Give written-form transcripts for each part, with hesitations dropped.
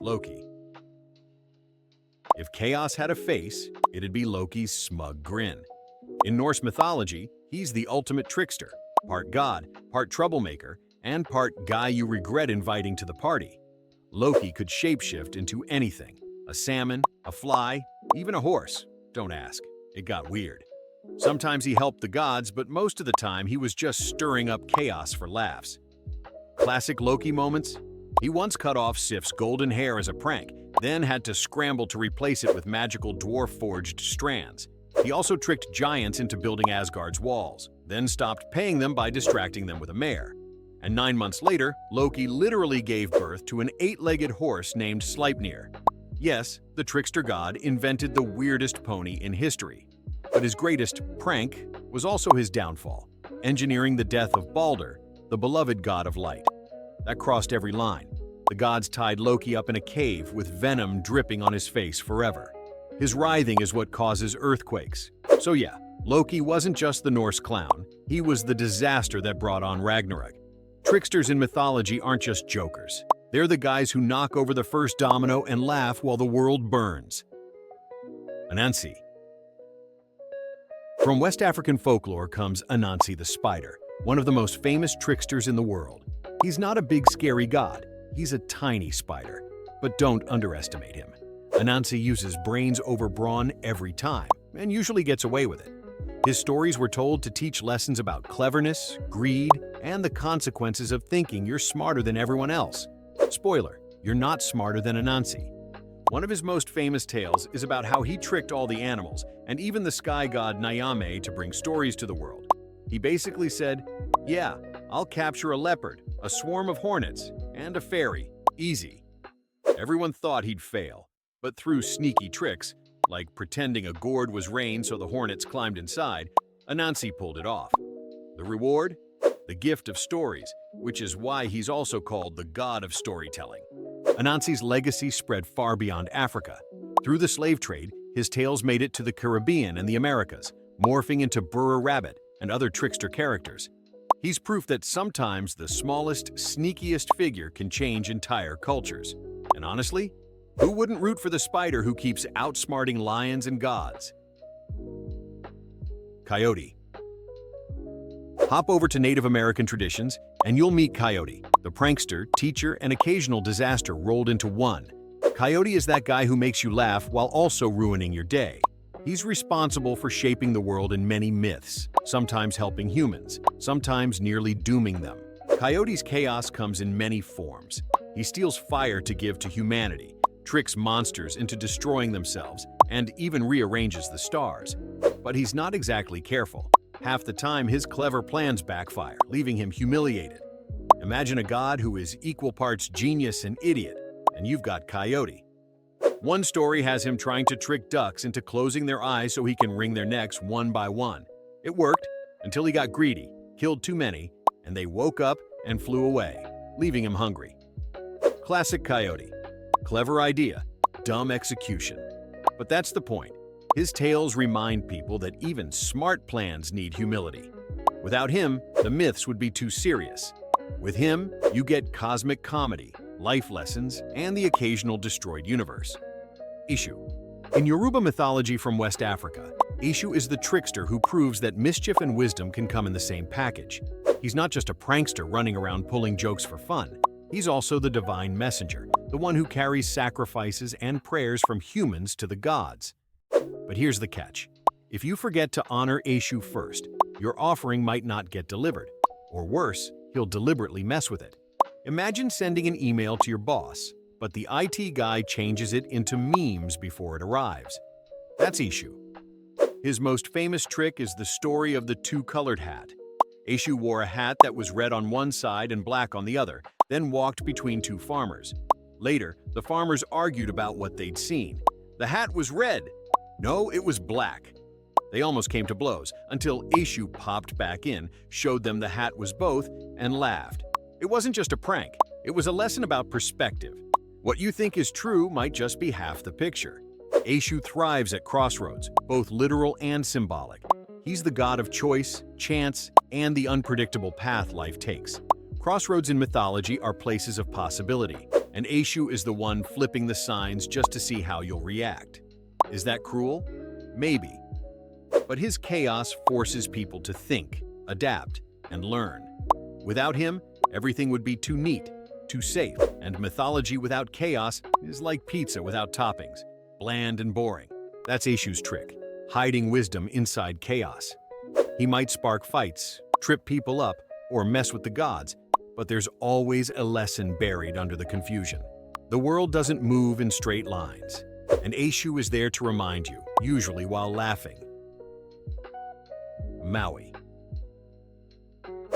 Loki. If chaos had a face, it'd be Loki's smug grin. In Norse mythology, he's the ultimate trickster, part god, part troublemaker, and part guy you regret inviting to the party. Loki could shapeshift into anything: a salmon, a fly, even a horse. Don't ask. It got weird. Sometimes he helped the gods, but most of the time he was just stirring up chaos for laughs. Classic Loki moments? He once cut off Sif's golden hair as a prank, then had to scramble to replace it with magical dwarf-forged strands. He also tricked giants into building Asgard's walls, then stopped paying them by distracting them with a mare. And 9 months later, Loki literally gave birth to an 8-legged horse named Sleipnir. Yes, the trickster god invented the weirdest pony in history. But his greatest prank was also his downfall, engineering the death of Balder, the beloved god of light. That crossed every line. The gods tied Loki up in a cave with venom dripping on his face forever. His writhing is what causes earthquakes. So yeah, Loki wasn't just the Norse clown, he was the disaster that brought on Ragnarok. Tricksters in mythology aren't just jokers. They're the guys who knock over the first domino and laugh while the world burns. Anansi. From West African folklore comes Anansi the spider, one of the most famous tricksters in the world. He's not a big scary god, he's a tiny spider. But don't underestimate him. Anansi uses brains over brawn every time, and usually gets away with it. His stories were told to teach lessons about cleverness, greed, and the consequences of thinking you're smarter than everyone else. Spoiler, you're not smarter than Anansi. One of his most famous tales is about how he tricked all the animals, and even the sky god Nyame, to bring stories to the world. He basically said, "Yeah, I'll capture a leopard, a swarm of hornets, and a fairy. Easy." Everyone thought he'd fail, but through sneaky tricks, like pretending a gourd was rain so the hornets climbed inside, Anansi pulled it off. The reward? The gift of stories, which is why he's also called the god of storytelling. Anansi's legacy spread far beyond Africa. Through the slave trade, his tales made it to the Caribbean and the Americas, morphing into Burr Rabbit and other trickster characters. He's proof that sometimes the smallest, sneakiest figure can change entire cultures. And honestly, who wouldn't root for the spider who keeps outsmarting lions and gods? Coyote. Hop over to Native American traditions, and you'll meet Coyote, the prankster, teacher, and occasional disaster rolled into one. Coyote is that guy who makes you laugh while also ruining your day. He's responsible for shaping the world in many myths, sometimes helping humans, sometimes nearly dooming them. Coyote's chaos comes in many forms. He steals fire to give to humanity, tricks monsters into destroying themselves, and even rearranges the stars. But he's not exactly careful. Half the time, his clever plans backfire, leaving him humiliated. Imagine a god who is equal parts genius and idiot, and you've got Coyote. One story has him trying to trick ducks into closing their eyes so he can wring their necks one by one. It worked, until he got greedy, killed too many, and they woke up and flew away, leaving him hungry. Classic Coyote. Clever idea, dumb execution. But that's the point. His tales remind people that even smart plans need humility. Without him, the myths would be too serious. With him, you get cosmic comedy, life lessons, and the occasional destroyed universe. Eshu. In Yoruba mythology from West Africa, Eshu is the trickster who proves that mischief and wisdom can come in the same package. He's not just a prankster running around pulling jokes for fun. He's also the divine messenger, the one who carries sacrifices and prayers from humans to the gods. But here's the catch. If you forget to honor Eshu first, your offering might not get delivered. Or worse, he'll deliberately mess with it. Imagine sending an email to your boss, but the IT guy changes it into memes before it arrives. That's Eshu. His most famous trick is the story of the two-colored hat. Eshu wore a hat that was red on one side and black on the other, then walked between two farmers. Later, the farmers argued about what they'd seen. The hat was red. No, it was black. They almost came to blows until Eshu popped back in, showed them the hat was both, and laughed. It wasn't just a prank. It was a lesson about perspective. What you think is true might just be half the picture. Eshu thrives at crossroads, both literal and symbolic. He's the god of choice, chance, and the unpredictable path life takes. Crossroads in mythology are places of possibility, and Eshu is the one flipping the signs just to see how you'll react. Is that cruel? Maybe. But his chaos forces people to think, adapt, and learn. Without him, everything would be too neat, too safe, and mythology without chaos is like pizza without toppings, bland and boring. That's Eshu's trick, hiding wisdom inside chaos. He might spark fights, trip people up, or mess with the gods, but there's always a lesson buried under the confusion. The world doesn't move in straight lines, and Eshu is there to remind you, usually while laughing. Maui.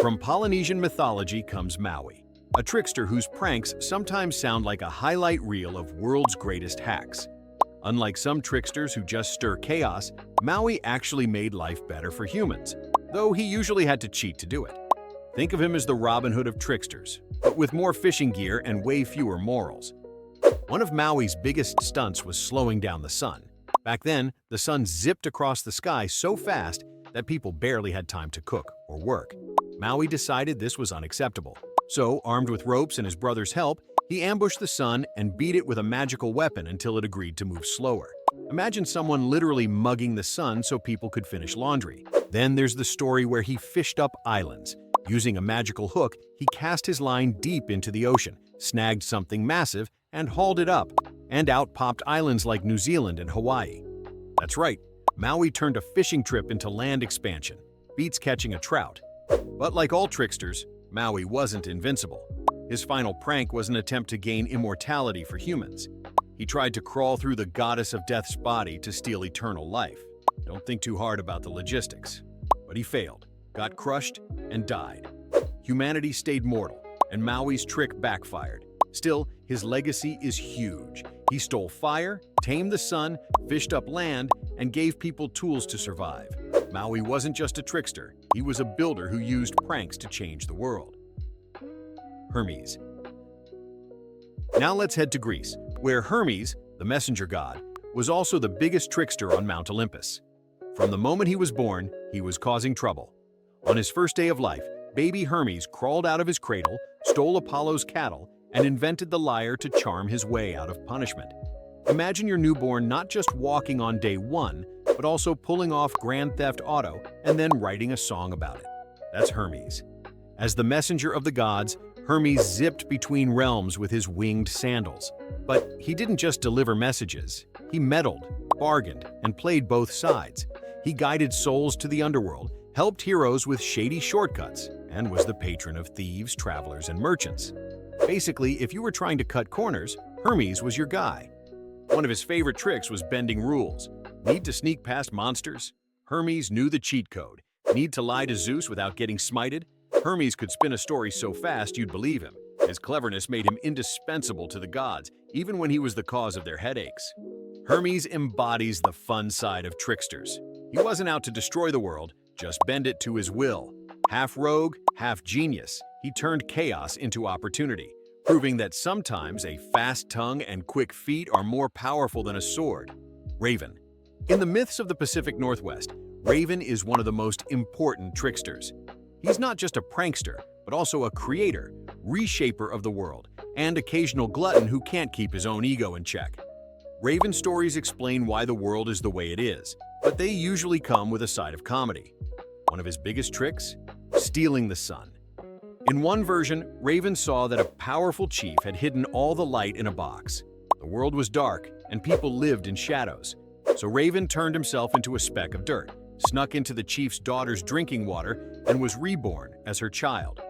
From Polynesian mythology comes Maui, a trickster whose pranks sometimes sound like a highlight reel of world's greatest hacks. Unlike some tricksters who just stir chaos, Maui actually made life better for humans, though he usually had to cheat to do it. Think of him as the Robin Hood of tricksters, but with more fishing gear and way fewer morals. One of Maui's biggest stunts was slowing down the sun. Back then, the sun zipped across the sky so fast that people barely had time to cook or work. Maui decided this was unacceptable. So, armed with ropes and his brother's help, he ambushed the sun and beat it with a magical weapon until it agreed to move slower. Imagine someone literally mugging the sun so people could finish laundry. Then there's the story where he fished up islands. Using a magical hook, he cast his line deep into the ocean, snagged something massive, and hauled it up. And out popped islands like New Zealand and Hawaii. That's right, Maui turned a fishing trip into land expansion. Beats catching a trout. But like all tricksters, Maui wasn't invincible. His final prank was an attempt to gain immortality for humans. He tried to crawl through the goddess of death's body to steal eternal life. Don't think too hard about the logistics. But he failed, got crushed, and died. Humanity stayed mortal, and Maui's trick backfired. Still, his legacy is huge. He stole fire, tamed the sun, fished up land, and gave people tools to survive. Maui wasn't just a trickster, he was a builder who used pranks to change the world. Hermes. Now let's head to Greece, where Hermes, the messenger god, was also the biggest trickster on Mount Olympus. From the moment he was born, he was causing trouble. On his first day of life, baby Hermes crawled out of his cradle, stole Apollo's cattle, and invented the lyre to charm his way out of punishment. Imagine your newborn not just walking on day one, but also pulling off Grand Theft Auto and then writing a song about it. That's Hermes. As the messenger of the gods, Hermes zipped between realms with his winged sandals. But he didn't just deliver messages. He meddled, bargained, and played both sides. He guided souls to the underworld, helped heroes with shady shortcuts, and was the patron of thieves, travelers, and merchants. Basically, if you were trying to cut corners, Hermes was your guy. One of his favorite tricks was bending rules. Need to sneak past monsters? Hermes knew the cheat code. Need to lie to Zeus without getting smited? Hermes could spin a story so fast you'd believe him. His cleverness made him indispensable to the gods, even when he was the cause of their headaches. Hermes embodies the fun side of tricksters. He wasn't out to destroy the world, just bend it to his will. Half rogue, half genius, he turned chaos into opportunity, proving that sometimes a fast tongue and quick feet are more powerful than a sword. Raven. In the myths of the Pacific Northwest, Raven is one of the most important tricksters. He's not just a prankster, but also a creator, reshaper of the world, and occasional glutton who can't keep his own ego in check. Raven stories explain why the world is the way it is, but they usually come with a side of comedy. One of his biggest tricks? Stealing the sun. In one version, Raven saw that a powerful chief had hidden all the light in a box. The world was dark, and people lived in shadows. So Raven turned himself into a speck of dirt, snuck into the chief's daughter's drinking water, and was reborn as her child.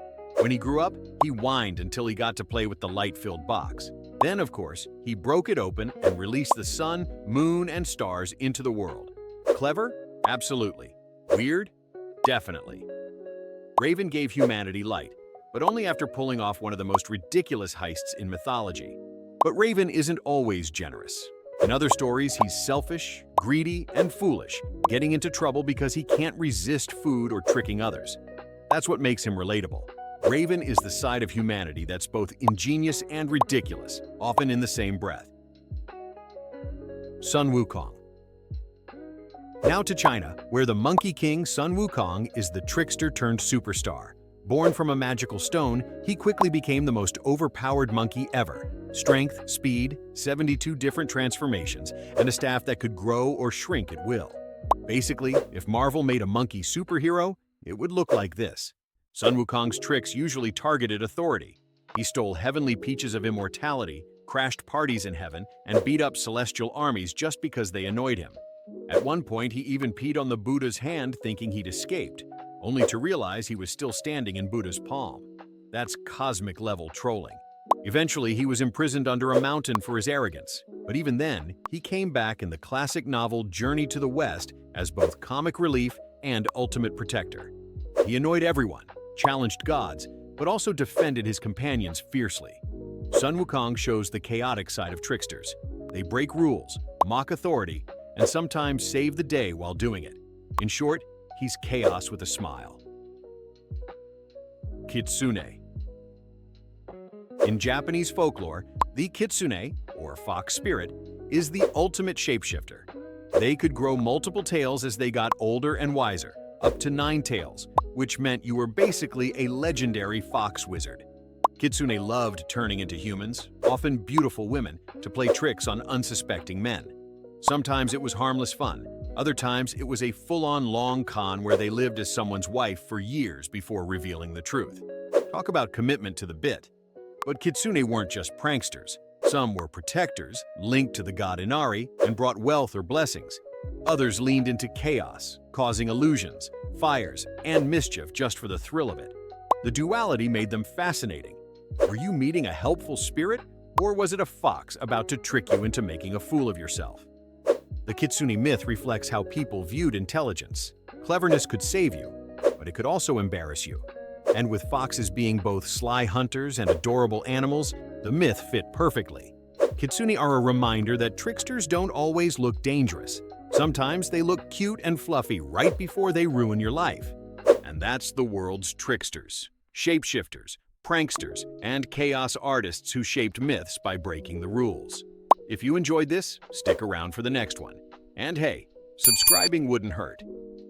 When he grew up, he whined until he got to play with the light-filled box. Then, of course, he broke it open and released the sun, moon, and stars into the world. Clever? Absolutely. Weird? Definitely. Raven gave humanity light, but only after pulling off one of the most ridiculous heists in mythology. But Raven isn't always generous. In other stories, he's selfish, greedy, and foolish, getting into trouble because he can't resist food or tricking others. That's what makes him relatable. Raven is the side of humanity that's both ingenious and ridiculous, often in the same breath. Sun Wukong. Now to China, where the Monkey King Sun Wukong is the trickster turned superstar. Born from a magical stone, he quickly became the most overpowered monkey ever. Strength, speed, 72 different transformations, and a staff that could grow or shrink at will. Basically, if Marvel made a monkey superhero, it would look like this. Sun Wukong's tricks usually targeted authority. He stole heavenly peaches of immortality, crashed parties in heaven, and beat up celestial armies just because they annoyed him. At one point, he even peed on the Buddha's hand thinking he'd escaped, only to realize he was still standing in Buddha's palm. That's cosmic-level trolling. Eventually, he was imprisoned under a mountain for his arrogance, but even then, he came back in the classic novel Journey to the West as both comic relief and ultimate protector. He annoyed everyone, challenged gods, but also defended his companions fiercely. Sun Wukong shows the chaotic side of tricksters. They break rules, mock authority, and sometimes save the day while doing it. In short, he's chaos with a smile. Kitsune. In Japanese folklore, the kitsune, or fox spirit, is the ultimate shapeshifter. They could grow multiple tails as they got older and wiser, up to 9 tails, which meant you were basically a legendary fox wizard. Kitsune loved turning into humans, often beautiful women, to play tricks on unsuspecting men. Sometimes it was harmless fun. Other times it was a full-on long con where they lived as someone's wife for years before revealing the truth. Talk about commitment to the bit. But Kitsune weren't just pranksters. Some were protectors, linked to the god Inari, and brought wealth or blessings. Others leaned into chaos, causing illusions, fires, and mischief just for the thrill of it. The duality made them fascinating. Were you meeting a helpful spirit, or was it a fox about to trick you into making a fool of yourself? The Kitsune myth reflects how people viewed intelligence. Cleverness could save you, but it could also embarrass you. And with foxes being both sly hunters and adorable animals, the myth fit perfectly. Kitsune are a reminder that tricksters don't always look dangerous. Sometimes they look cute and fluffy right before they ruin your life. And that's the world's tricksters, shapeshifters, pranksters, and chaos artists who shaped myths by breaking the rules. If you enjoyed this, stick around for the next one. And hey, subscribing wouldn't hurt.